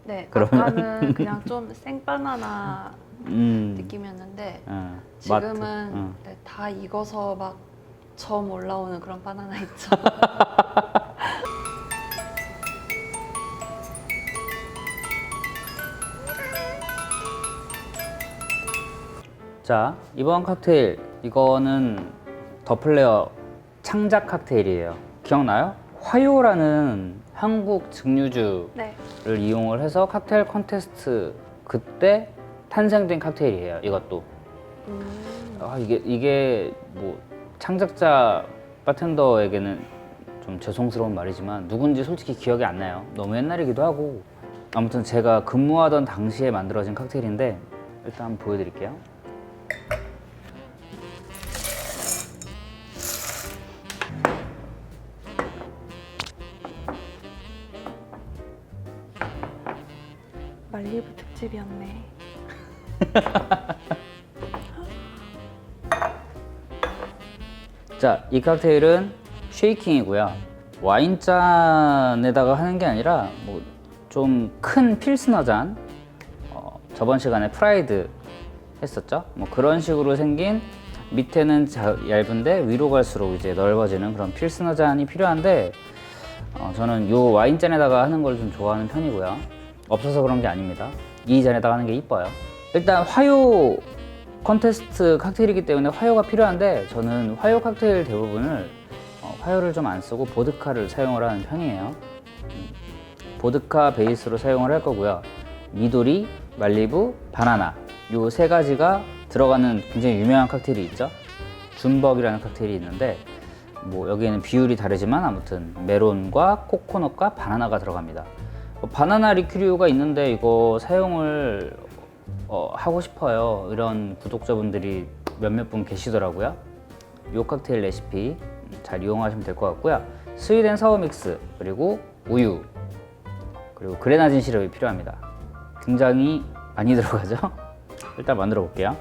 네, 그러면 아까는 그냥 좀 생바나나 느낌이었는데 지금은 네, 다 익어서 막 점 올라오는 그런 바나나 있죠. 자, 이번 칵테일 이거는 더 플레어 창작 칵테일이에요. 기억나요? 화요라는 한국 증류주를 네. 이용을 해서 칵테일 컨테스트 그때 탄생된 칵테일이에요. 이것도. 이게 뭐 창작자 바텐더에게는 좀 죄송스러운 말이지만 누군지 솔직히 기억이 안 나요. 너무 옛날이기도 하고. 아무튼 제가 근무하던 당시에 만들어진 칵테일인데 일단 한번 보여드릴게요. 말리부 특집이었네. 자, 이 칵테일은 쉐이킹이고요. 와인잔에다가 하는 게 아니라 뭐 좀 큰 필스너 잔, 저번 시간에 프라이드 했었죠. 뭐 그런 식으로 생긴 밑에는 얇은데 위로 갈수록 이제 넓어지는 그런 필스너 잔이 필요한데 저는 요 와인잔에다가 하는 걸 좀 좋아하는 편이고요. 없어서 그런 게 아닙니다. 이 잔에다가 하는 게 이뻐요. 일단 화요 컨테스트 칵테일이기 때문에 화요가 필요한데 저는 화요 칵테일 대부분을 화요를 좀 안 쓰고 보드카를 사용을 하는 편이에요. 보드카 베이스로 사용을 할 거고요. 미도리, 말리부, 바나나 요 세 가지가 들어가는 굉장히 유명한 칵테일이 있죠. 준벅이라는 칵테일이 있는데 뭐 여기에는 비율이 다르지만 아무튼 메론과 코코넛과 바나나가 들어갑니다. 바나나 리큐류가 있는데 이거 사용을 하고 싶어요. 이런 구독자분들이 몇몇 분 계시더라고요. 이 칵테일 레시피 잘 이용하시면 될 것 같고요. 스윗 앤 사워 믹스, 그리고 우유, 그리고 그레나진 시럽이 필요합니다. 굉장히 많이 들어가죠? 일단 만들어 볼게요.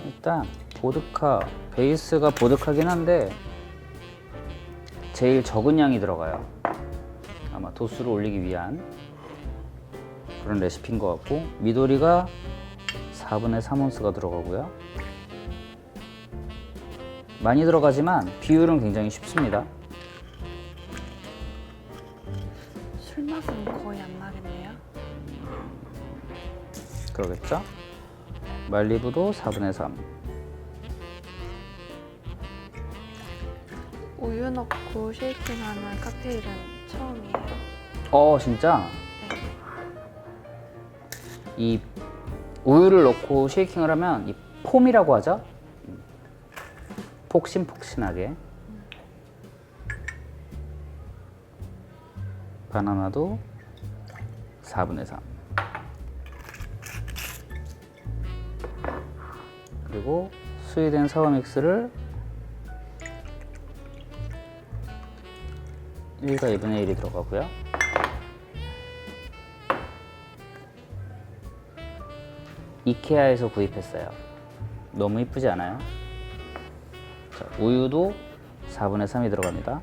일단 보드카, 베이스가 보드카긴 한데 제일 적은 양이 들어가요. 아마 도수를 올리기 위한 그런 레시피인 것 같고, 미도리가 4분의 3온스가 들어가고요. 많이 들어가지만 비율은 굉장히 쉽습니다. 술 맛은 거의 안 나겠네요. 그러겠죠? 말리부도 4분의 3. 우유 넣고 쉐이킹하는 칵테일은 처음이에요. 진짜? 이 우유를 넣고 쉐이킹을 하면 이 폼이라고 하죠? 폭신폭신하게. 바나나도 4분의 3. 그리고 스윗 앤 사워 믹스를 1과 2분의 1이 들어가고요. 이케아에서 구입했어요. 너무 이쁘지 않아요? 자, 우유도 4분의 3이 들어갑니다.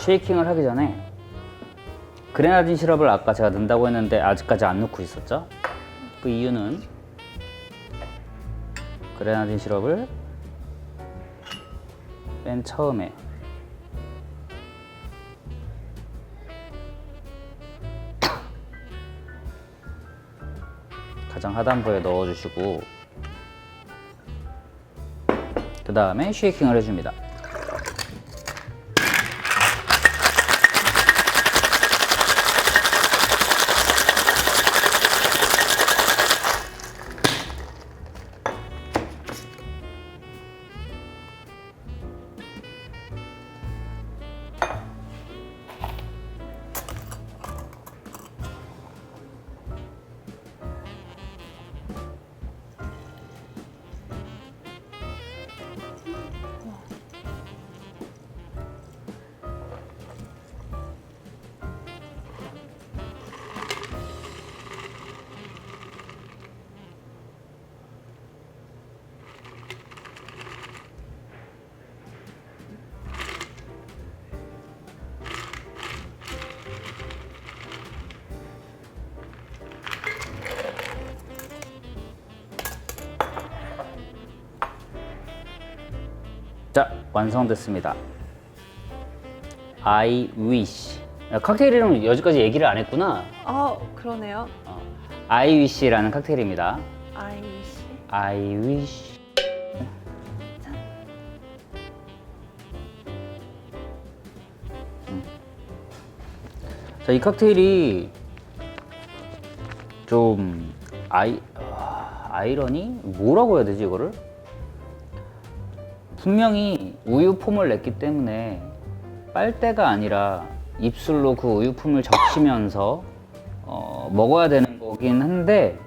쉐이킹을 하기 전에 그레나딘 시럽을 아까 제가 넣는다고 했는데 아직까지 안 넣고 있었죠. 그 이유는 그레나딘 시럽을 맨 처음에 가장 하단부에 넣어주시고 그 다음에 쉐이킹을 해줍니다. 완성됐습니다. I wish. 야, 칵테일 이름 여기까지 얘기를 안 했구나. 그러네요. I wish라는 칵테일입니다. 아이씨. I wish. 자, 이 칵테일이 좀 아이러니? 뭐라고 해야 되지 이거를? 분명히 우유폼을 냈기 때문에 빨대가 아니라 입술로 그 우유품을 적시면서 먹어야 되는 거긴 한데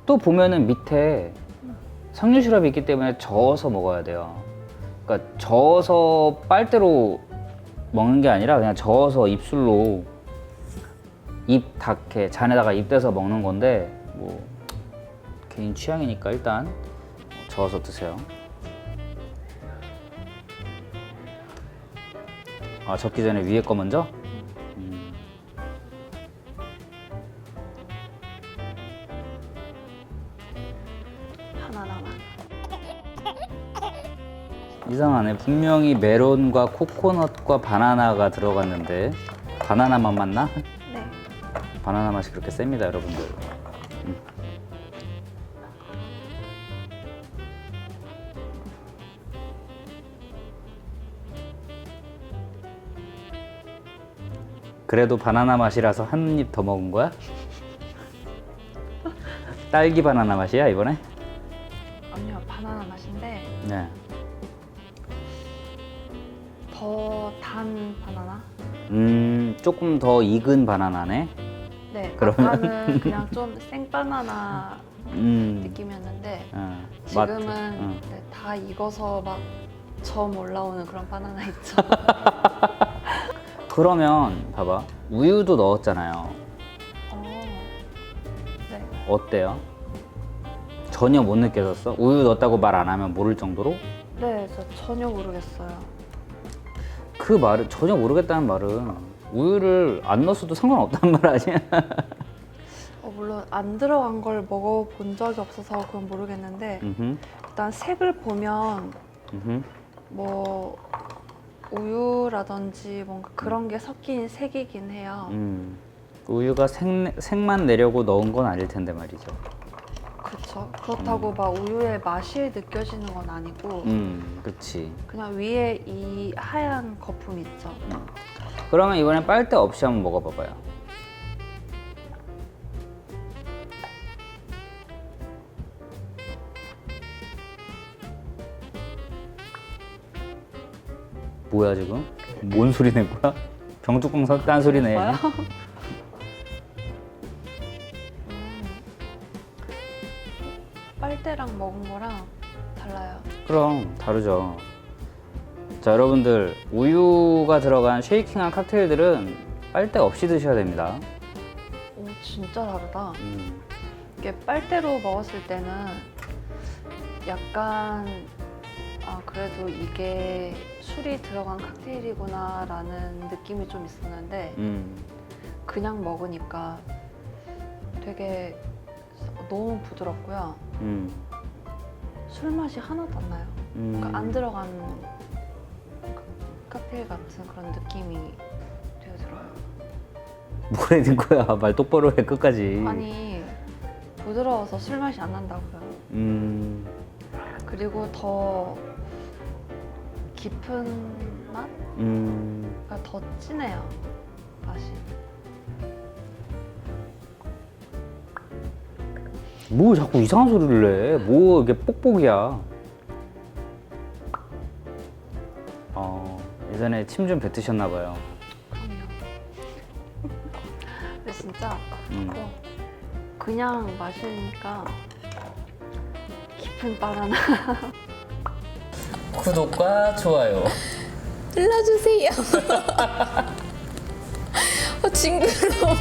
또 보면은 밑에 석류 시럽이 있기 때문에 저어서 먹어야 돼요. 그러니까 저어서 빨대로 먹는 게 아니라 그냥 저어서 입술로 입 닿게 잔에다가 입 대서 먹는 건데 뭐 개인 취향이니까 일단 저어서 드세요. 적기 전에 위에 거 먼저? 하나만. 이상하네. 분명히 메론과 코코넛과 바나나가 들어갔는데 바나나 맛 맞나? 네. 바나나 맛이 그렇게 셉니다, 여러분들. 그래도 바나나 맛이라서 한 입 더 먹은 거야? 딸기 바나나 맛이야 이번에? 아니요, 바나나 맛인데 네. 더 단 바나나? 조금 더 익은 바나나네. 네. 그러면- 아까는 그냥 좀 생바나나 느낌이었는데 맛. 지금은 네, 다 익어서 막 점 올라오는 그런 바나나 있죠. 그러면 봐봐, 우유도 넣었잖아요. 네. 어때요? 전혀 못 느껴졌어? 우유 넣었다고 말 안 하면 모를 정도로? 네, 저 전혀 모르겠어요. 그 말은 전혀 모르겠다는 말은 우유를 안 넣었어도 상관없다는 말 아니야? 물론 안 들어간 걸 먹어본 적이 없어서 그건 모르겠는데 일단 색을 보면 뭐 우유라든지 뭔가 그런 게 섞인 색이긴 해요. 우유가 색만 내려고 넣은 건 아닐 텐데 말이죠. 그렇죠. 그렇다고 막 우유의 맛이 느껴지는 건 아니고 그치. 그냥 위에 이 하얀 거품 있죠. 그러면 이번엔 빨대 없이 한번 먹어봐봐요. 뭐야 지금? 뭔 소리 낸 거야? 병뚜껑 섰다는 소리 내. 뭐요? 빨대랑 먹은 거랑 달라요. 그럼 다르죠. 자, 여러분들 우유가 들어간 쉐이킹한 칵테일들은 빨대 없이 드셔야 됩니다. 오, 진짜 다르다. 이게 빨대로 먹었을 때는 약간 그래도 이게 술이 들어간 칵테일이구나 라는 느낌이 좀 있었는데 그냥 먹으니까 되게 너무 부드럽고요. 술 맛이 하나도 안 나요. 그러니까 안 들어간 칵테일 같은 그런 느낌이 되게 들어요. 뭐라는 거야? 말 똑바로 해 끝까지. 아니, 부드러워서 술 맛이 안 난다고요. 그리고 더 깊은 맛? 그러니까 더 진해요, 맛이. 뭐 자꾸 이상한 소리를 내? 뭐 이게 뽁뽁이야? 예전에 침 좀 뱉으셨나 봐요. 그럼요. 근데 진짜 그냥 마시니까 깊은 바나나. 구독과 좋아요 눌러주세요. 징그러워.